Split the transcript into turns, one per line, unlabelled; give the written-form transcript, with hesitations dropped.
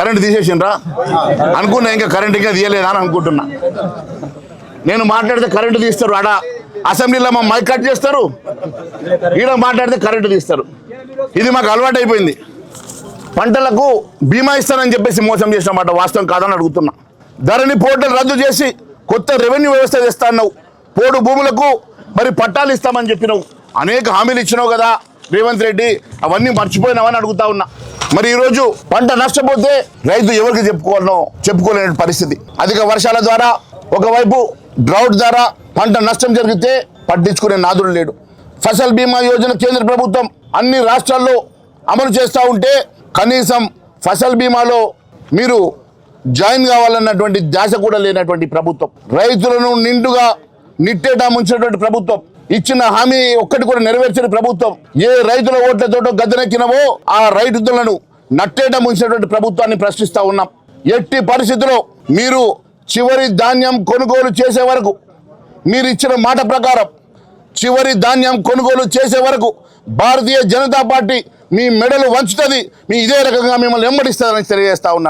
Current తీసేసిండ్రా అనుకున్నా, ఇంకా current ఇంకా తీయలేదా అని అనుకుంటున్నా. నేను మాట్లాడితే కరెంటు తీస్తారు, ఆడ అసెంబ్లీలో మా మైక్ కట్ చేస్తారు, ఈడ మాట్లాడితే కరెంటు తీస్తారు. ఇది మాకు అలవాటు అయిపోయింది. పంటలకు బీమా ఇస్తానని చెప్పేసి మోసం చేసిన మాట వాస్తవం కాదని అడుగుతున్నా. ధరణి పోర్టల్ రద్దు చేసి కొత్త రెవెన్యూ వ్యవస్థ తెస్తా అన్నావు. పోడు భూములకు మరి పట్టాలు ఇస్తామని చెప్పినావు. అనేక హామీలు ఇచ్చినావు కదా రేవంత్ రెడ్డి, అవన్నీ మర్చిపోయినావని అడుగుతా ఉన్నా. మరి ఈరోజు పంట నష్టపోతే రైతు ఎవరికి చెప్పుకోలేని పరిస్థితి. అధిక వర్షాల ద్వారా ఒకవైపు డ్రౌట్ ద్వారా పంట నష్టం జరిగితే పట్టించుకునే నాదుడు లేడు. ఫసల్ బీమా యోజన కేంద్ర ప్రభుత్వం అన్ని రాష్ట్రాల్లో అమలు చేస్తూ ఉంటే కనీసం ఫసల్ బీమాలో మీరు జాయిన్ కావాలన్నటువంటి ధ్యాస కూడా లేనటువంటి ప్రభుత్వం, రైతులను నిండుగా నిట్టేటా ముంచినటువంటి ప్రభుత్వం, ఇచ్చిన హామీ ఒక్కటి కూడా నెరవేర్చిన ప్రభుత్వం, ఏ రైతుల ఓట్లతోటో గద్దెనెక్కినవో ఆ రైతులను నట్టేటా ముంచినటువంటి ప్రభుత్వాన్ని ప్రశ్నిస్తూ ఉన్నాం. ఎట్టి పరిస్థితుల్లో మీరు చివరి ధాన్యం కొనుగోలు చేసే వరకు, మీరు ఇచ్చిన మాట ప్రకారం చివరి ధాన్యం కొనుగోలు చేసే వరకు భారతీయ జనతా పార్టీ మీ మెడలు వంచుతుంది. మీ ఇదే రకంగా మిమ్మల్ని వెంబడిస్తుందని తెలియజేస్తా ఉన్నాను.